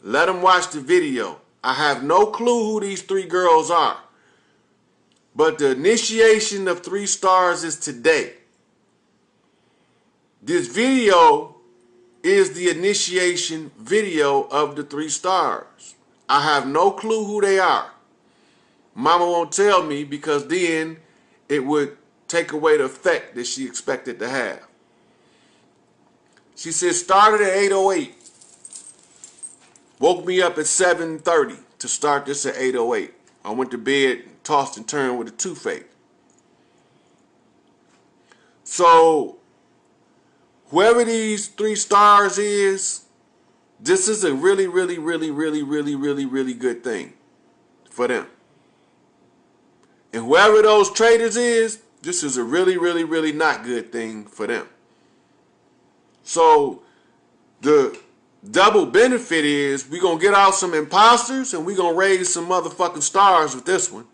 Let them watch the video. I have no clue who these 3 girls are. But the initiation of 3 stars is today. This video is the initiation video of the 3 stars. I have no clue who they are. Mama won't tell me because then it would take away the effect that she expected to have. She said started at 8:08. Woke me up at 7:30 to start this at 8:08. I went to bed, tossed and turned with a toothache. So, whoever these 3 stars is, this is a really, really, really, really, really, really, really good thing for them. And whoever those traders is, this is a really, really, really not good thing for them. So, the double benefit is we're going to get out some imposters and we're going to raise some motherfucking stars with this one.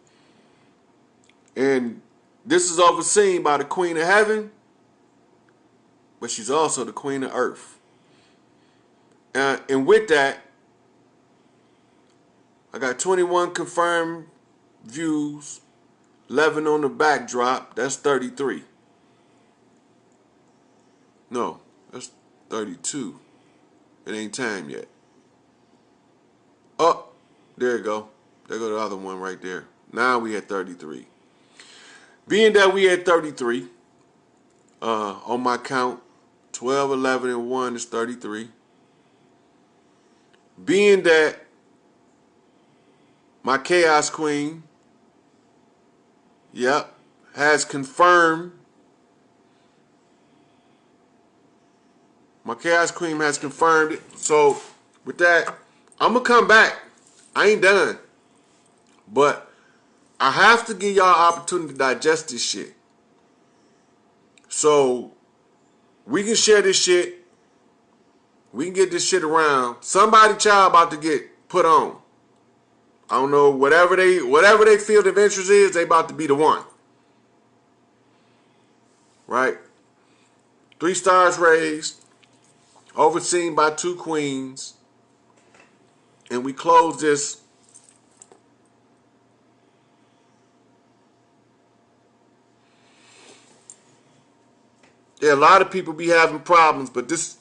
And this is overseen by the Queen of Heaven, but she's also the Queen of Earth. And with that, I got 21 confirmed views, 11 on the backdrop. That's 33. No, that's 32. It ain't time yet. Oh, there you go. There go the other one right there. Now we at 33. Being that we at 33, on my count, 12, 11, and 1 is 33. Being that my Chaos Queen, yep, has confirmed. My Chaos Queen has confirmed it. So, with that, I'm going to come back. I ain't done. But I have to give y'all an opportunity to digest this shit. So, we can share this shit. We can get this shit around. Somebody child about to get put on. I don't know, whatever they field of interest is, they about to be the one. Right? 3 stars raised. Overseen by 2 queens. And we close this. Yeah, a lot of people be having problems, but this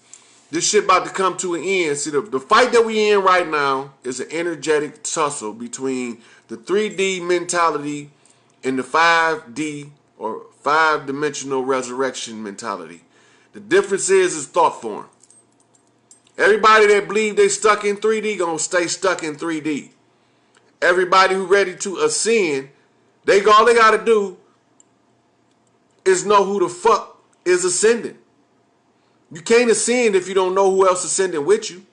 shit about to come to an end. See, the fight that we in right now is an energetic tussle between the 3D mentality and the 5D or 5-dimensional resurrection mentality. The difference is thought form. Everybody that believe they stuck in 3D gonna stay stuck in 3D. Everybody who ready to ascend, all they gotta do is know who the fuck is ascending. You can't ascend if you don't know who else ascending with you.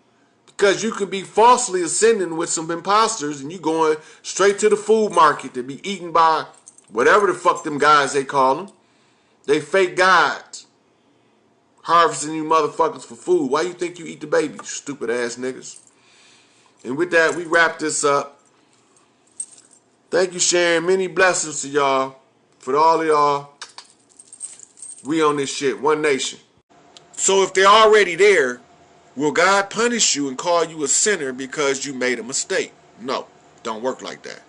Because you could be falsely ascending with some imposters and you going straight to the food market to be eaten by whatever the fuck them guys they call them. They fake guides. Harvesting you motherfuckers for food. Why you think you eat the baby, you stupid ass niggas? And with that, we wrap this up. Thank you, Sharon. Many blessings to y'all. For all of y'all, we on this shit. One nation. So if they're already there, will God punish you and call you a sinner because you made a mistake? No, don't work like that.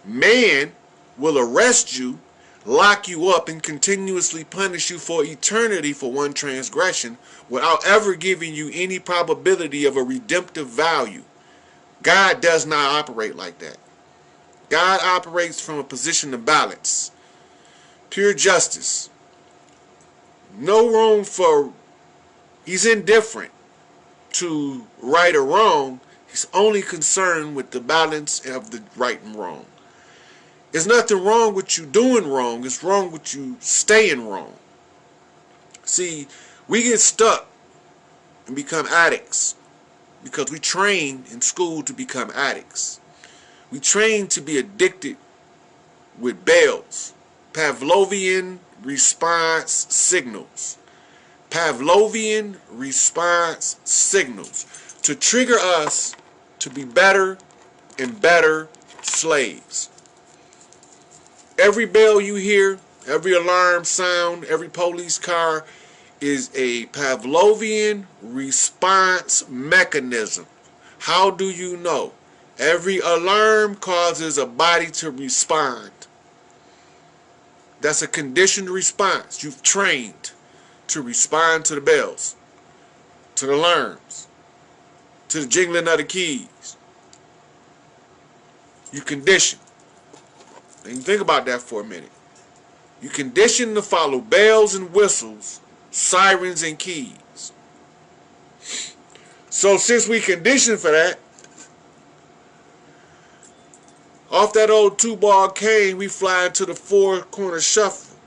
Man will arrest you, lock you up, and continuously punish you for eternity for one transgression without ever giving you any probability of a redemptive value. God does not operate like that. God operates from a position of balance. Pure justice. No room for... He's indifferent to right or wrong. He's only concerned with the balance of the right and wrong. There's nothing wrong with you doing wrong. It's wrong with you staying wrong. See, we get stuck and become addicts because we train in school to become addicts. We train to be addicted with bells, Pavlovian response signals. Pavlovian response signals to trigger us to be better and better slaves. Every bell you hear, every alarm sound, every police car is a Pavlovian response mechanism. How do you know? Every alarm causes a body to respond. That's a conditioned response. You've trained to respond to the bells, to the alarms, to the jingling of the keys. You condition. And think about that for a minute. You condition to follow bells and whistles, sirens and keys. So since we conditioned for that, off that old 2-ball cane, we fly into the 4-corner shuffle,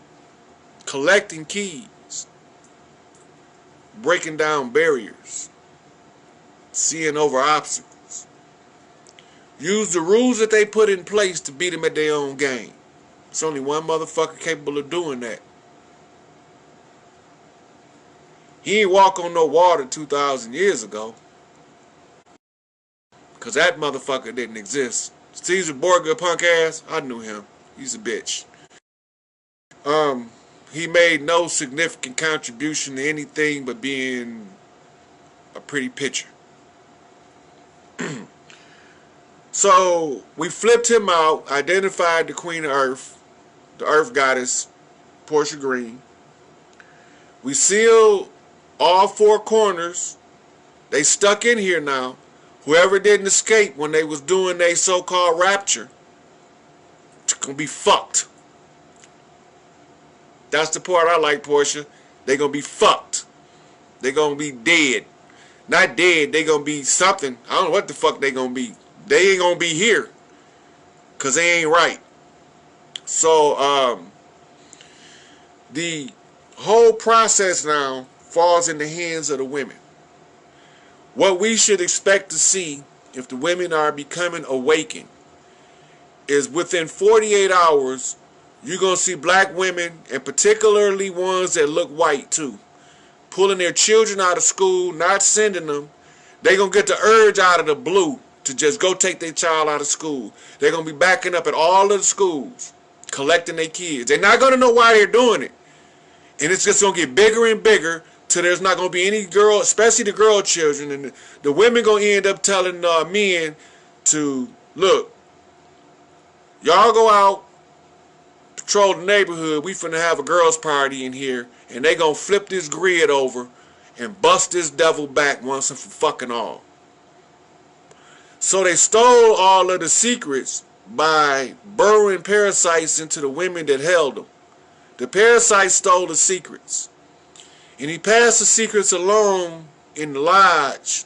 collecting keys, breaking down barriers, seeing over obstacles. Use the rules that they put in place to beat them at their own game. It's only one motherfucker capable of doing that. He ain't walk on no water 2,000 years ago, because that motherfucker didn't exist. Caesar Borgia punk ass, I knew him. He's a bitch. He made no significant contribution to anything but being a pretty picture. So we flipped him out, identified the Queen of Earth, the Earth Goddess, Portia Green. We sealed all 4 corners. They stuck in here now. Whoever didn't escape when they was doing their so-called rapture, it's gonna be fucked. That's the part I like, Portia. They gonna be fucked. They gonna be dead. Not dead, they gonna be something. I don't know what the fuck they gonna be. They ain't gonna be here, cause they ain't right. So the whole process now falls in the hands of the women. What we should expect to see if the women are becoming awakened is within 48 hours, you're going to see black women, and particularly ones that look white too, pulling their children out of school, not sending them. They're going to get the urge out of the blue to just go take their child out of school. They're going to be backing up at all of the schools, collecting their kids. They're not going to know why they're doing it. And it's just going to get bigger and bigger till there's not going to be any girl, especially the girl children. And the women going to end up telling men to, look, y'all go out, patrol the neighborhood. We finna have a girls' party in here. And they going to flip this grid over and bust this devil back once and for fucking all. So they stole all of the secrets by burrowing parasites into the women that held them. The parasite stole the secrets. And he passed the secrets along in the lodge,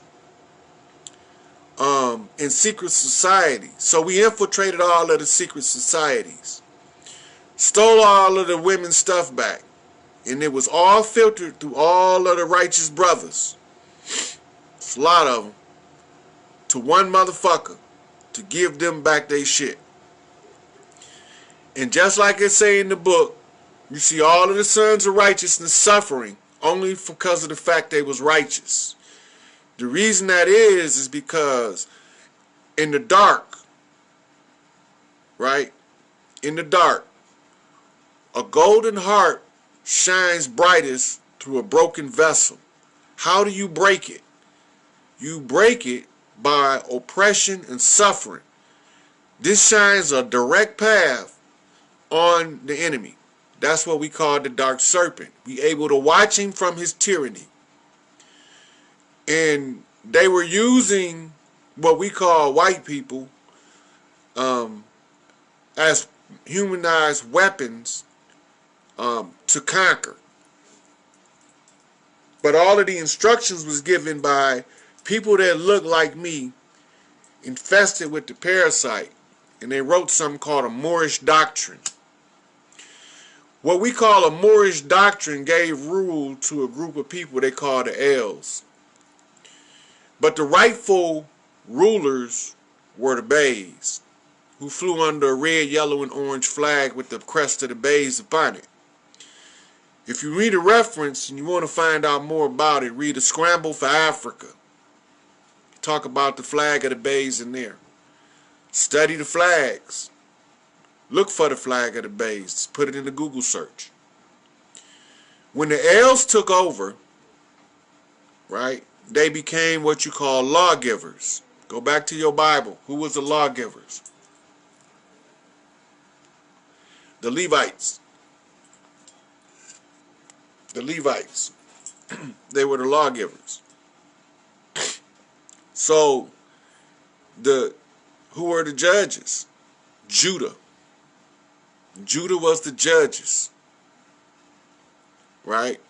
in secret society. So we infiltrated all of the secret societies. Stole all of the women's stuff back. And it was all filtered through all of the righteous brothers. It's a lot of them. To one motherfucker. To give them back their shit. And just like it say in the book, you see all of the sons of righteousness suffering only because of the fact they was righteous. The reason that is because in the dark, right? In the dark, a golden heart shines brightest through a broken vessel. How do you break it? You break it by oppression and suffering. This shines a direct path on the enemy. That's what we call the dark serpent. We able to watch him from his tyranny. And they were using what we call white people as humanized weapons to conquer. But all of the instructions was given by people that look like me, infested with the parasite. And they wrote something called a Moorish doctrine. What we call a Moorish doctrine gave rule to a group of people they call the Els. But the rightful rulers were the Beys, who flew under a red, yellow, and orange flag with the crest of the Beys upon it. If you read a reference and you want to find out more about it, read A Scramble for Africa. Talk about the flag of the Beys in there. Study the flags. Look for the flag of the Beys. Put it in the Google search. When the Els took over, right, they became what you call lawgivers. Go back to your Bible. Who was the lawgivers? The Levites. The Levites. They were the lawgivers. So, who were the judges? Judah. Judah was the judges. Right?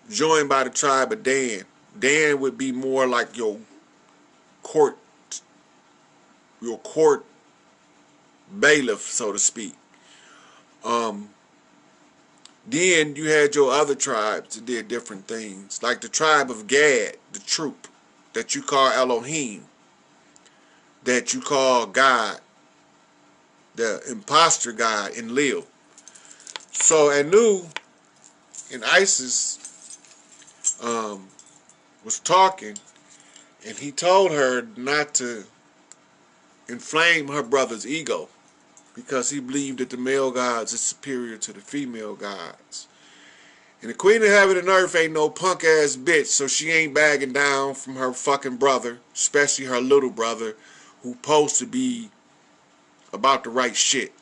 Joined by the tribe of Dan. Dan would be more like your court bailiff, so to speak. Then you had your other tribes that did different things, like the tribe of Gad, the troop that you call Elohim, that you call God, the imposter God, Enlil. So Anu and Isis was talking, and he told her not to inflame her brother's ego, because he believed that the male gods is superior to the female gods. And the queen of heaven and earth ain't no punk ass bitch, so she ain't bagging down from her fucking brother, especially her little brother, who supposed to be about the right shit.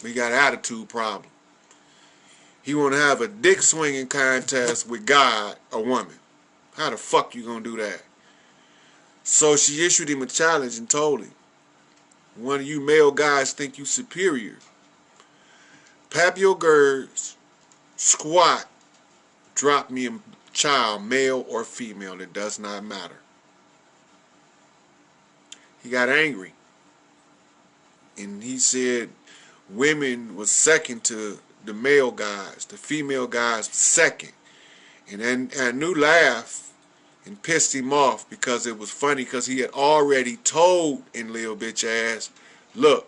He got an attitude problem. He want to have a dick swinging contest with God, a woman. How the fuck you gonna do that? So she issued him a challenge and told him, one of you male guys think you superior. Pap your girds, squat, drop me a child, male or female, it does not matter. He got angry. And he said women was second to the male guys. The female guys was second. And then Anu laughed and pissed him off, because it was funny, because he had already told Enlil bitch ass, look,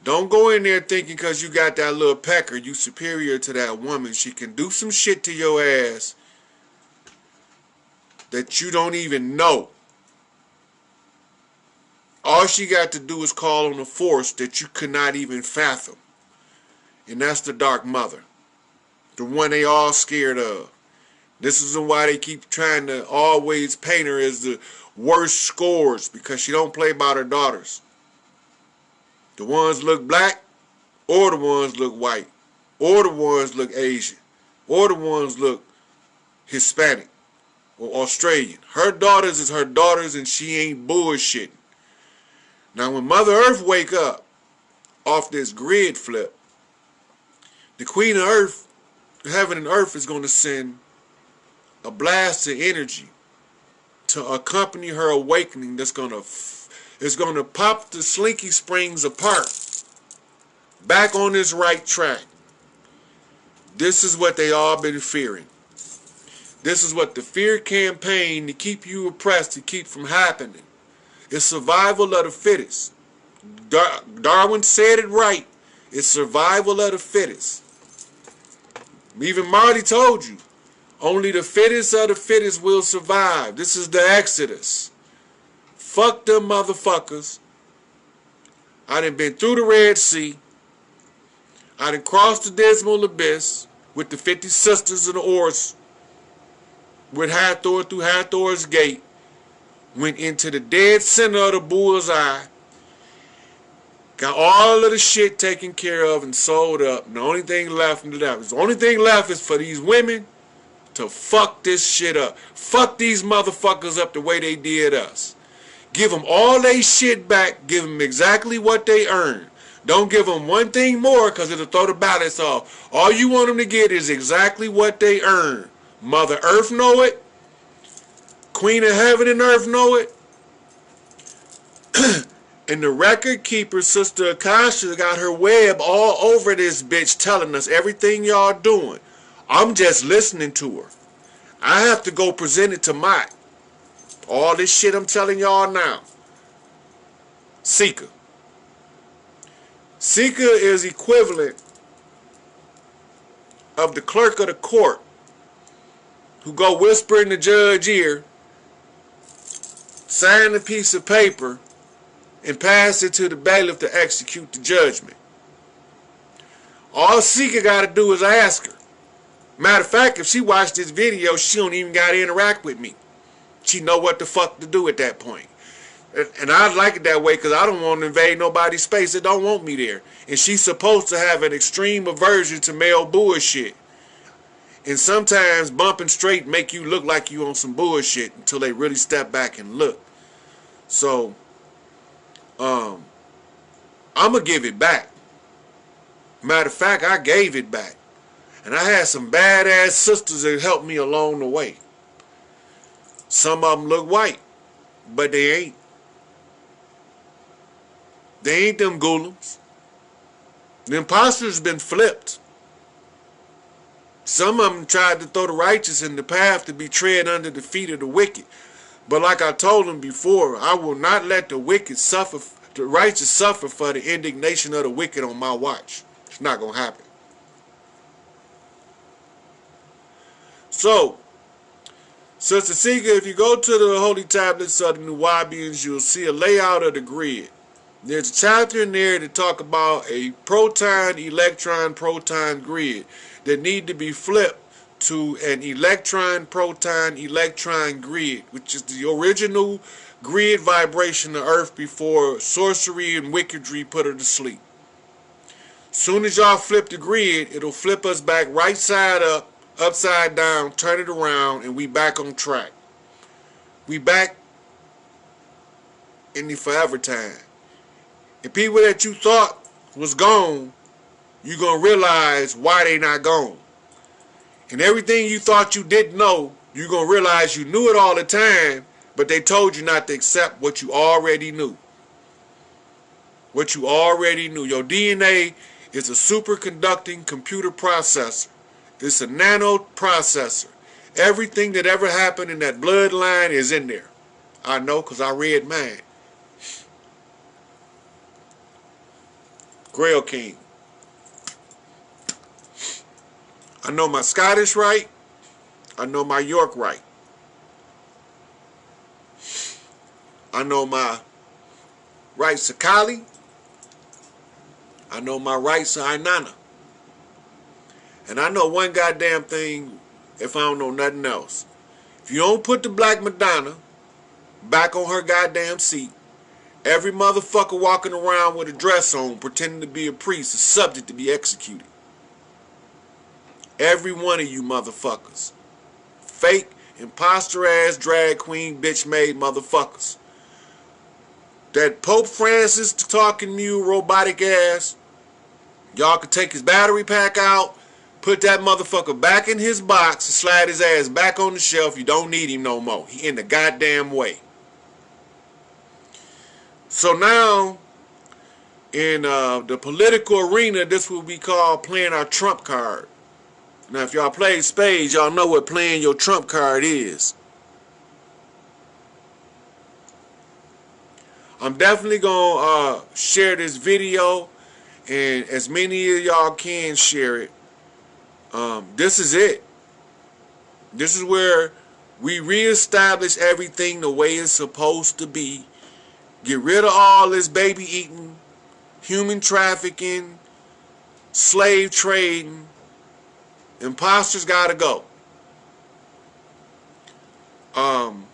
don't go in there thinking because you got that little pecker you superior to that woman. She can do some shit to your ass that you don't even know. All she got to do is call on a force that you could not even fathom. And that's the Dark Mother. The one they all scared of. This is why they keep trying to always paint her as the worst scores, because she don't play about her daughters. The ones look black, or the ones look white, or the ones look Asian, or the ones look Hispanic or Australian. Her daughters is her daughters, and she ain't bullshitting. Now when Mother Earth wake up off this grid flip, the Queen of Earth, Heaven and Earth, is going to send a blast of energy to accompany her awakening that's going to pop the Slinky Springs apart, back on this right track. This is what they all been fearing. This is what the fear campaign to keep you oppressed, to keep from happening. It's survival of the fittest. Darwin said it right. It's survival of the fittest. Even Marty told you, only the fittest of the fittest will survive. This is the Exodus. Fuck them motherfuckers. I done been through the Red Sea. I done crossed the dismal abyss with the 50 sisters and the oars, with Hathor through Hathor's gate. Went into the dead center of the bull's eye. Got all of the shit taken care of and sold up. And the only thing left is for these women to fuck this shit up. Fuck these motherfuckers up the way they did us. Give them all they shit back. Give them exactly what they earned. Don't give them one thing more, because it'll throw the balance off. All you want them to get is exactly what they earn. Mother Earth know it. Queen of Heaven and Earth know it. And the record keeper, Sister Akasha, got her web all over this bitch telling us everything y'all doing. I'm just listening to her. I have to go present it to Mike. All this shit I'm telling y'all now. Sika. Sika is equivalent of the clerk of the court who go whisper in the judge's ear, sign a piece of paper, and pass it to the bailiff to execute the judgment. All Sika got to do is ask her. Matter of fact, if she watched this video, she don't even got to interact with me. She know what the fuck to do at that point. And I like it that way because I don't want to invade nobody's space that don't want me there. And she's supposed to have an extreme aversion to male bullshit. And sometimes bumping straight make you look like you on some bullshit until they really step back and look. So, I'm going to give it back. Matter of fact, I gave it back. And I had some badass sisters that helped me along the way. Some of them look white, but they ain't. They ain't them ghouls. The imposters been flipped. Some of them tried to throw the righteous in the path to be tread under the feet of the wicked. But like I told them before, I will not let the wicked suffer, the righteous suffer for the indignation of the wicked on my watch. It's not going to happen. So, Sister Sika, if you go to the Holy Tablets of the Nuwabians, you'll see a layout of the grid. There's a chapter in there to talk about a proton-electron-proton grid that need to be flipped to an electron-proton-electron grid, which is the original grid vibration of Earth before sorcery and wickedry put her to sleep. Soon as y'all flip the grid, it'll flip us back right side up, upside down, turn it around, and we back on track. We back in the forever time. And people that you thought was gone, you're going to realize why they not gone. And everything you thought you didn't know, you're going to realize you knew it all the time, but they told you not to accept what you already knew. What you already knew. Your DNA is a superconducting computer processor. It's a nano processor. Everything that ever happened in that bloodline is in there. I know because I read mine. Grail King. I know my Scottish right. I know my York right. I know my rights of Kali. I know my rights of Ainana. And I know one goddamn thing if I don't know nothing else. If you don't put the Black Madonna back on her goddamn seat, every motherfucker walking around with a dress on pretending to be a priest is subject to be executed. Every one of you motherfuckers. Fake, imposter ass, drag queen, bitch made motherfuckers. That Pope Francis talking mule, robotic ass, y'all could take his battery pack out, put that motherfucker back in his box, and slide his ass back on the shelf. You don't need him no more. He in the goddamn way. So now, in the political arena, this will be called playing our trump card. Now, if y'all play spades, y'all know what playing your trump card is. I'm definitely going to share this video, and as many of y'all can share it. This is it. This is where we reestablish everything the way it's supposed to be. Get rid of all this baby eating, human trafficking, slave trading. Imposters gotta go. I'm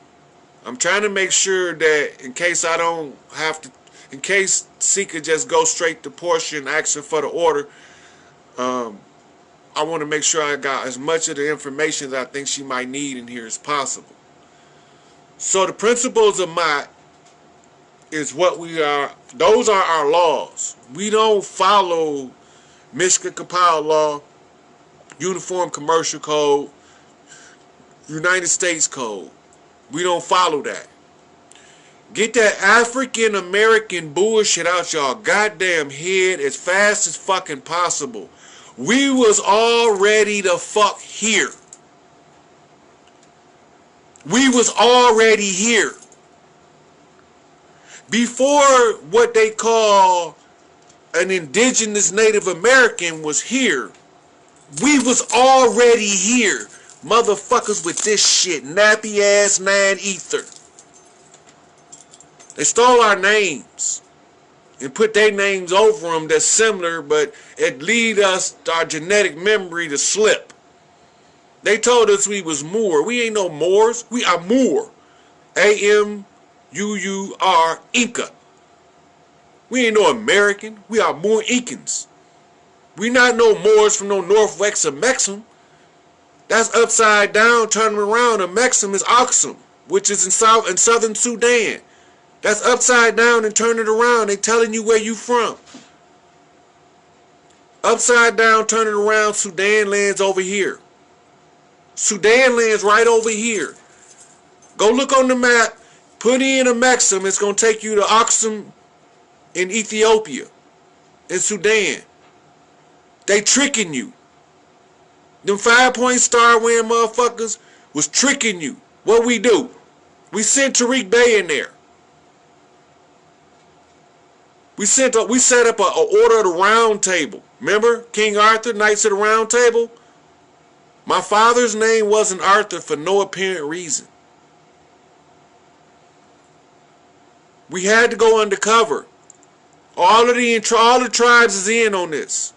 trying to make sure that in case I don't have to, in case Sika just go straight to Portia and ask her for the order, I want to make sure I got as much of the information that I think she might need in here as possible. So the principles of Mott is what we are. Those are our laws. We don't follow Michigan Compiled Law, Uniform Commercial Code, United States Code. We don't follow that. Get that African American bullshit out y'all goddamn head as fast as fucking possible. We was already the fuck here. We was already here. Before what they call an indigenous Native American was here, we was already here. Motherfuckers with this shit, nappy ass 9 ether. They stole our names and put their names over them that's similar, but it lead us, our genetic memory, to slip. They told us we was Moor. We ain't no Moors. We are Moor. A-M-U-U-R, Inca. We ain't no American. We are more Incans. We not no Moors from no northwest of Mexam. That's upside down, turning around. And Mexam is Aksum, which is in southern Sudan. That's upside down and turning around. They telling you where you from. Upside down, turning around. Sudan lands over here. Sudan lands right over here. Go look on the map. Put in a Mexam. It's gonna take you to Aksum in Ethiopia, in Sudan. They tricking you. Them 5-point star wearing motherfuckers was tricking you. What we do? We sent Tariq Bey in there. We set up a order of the round table. Remember King Arthur, Knights of the Round Table? My father's name wasn't Arthur for no apparent reason. We had to go undercover. All the tribes is in on this.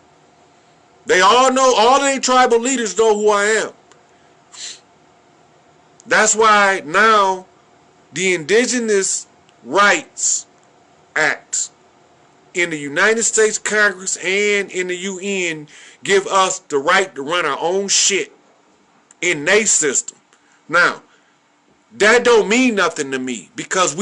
They all know, all of their tribal leaders know who I am. That's why now the Indigenous Rights Act in the United States Congress and in the UN give us the right to run our own shit in their system. Now, that don't mean nothing to me because we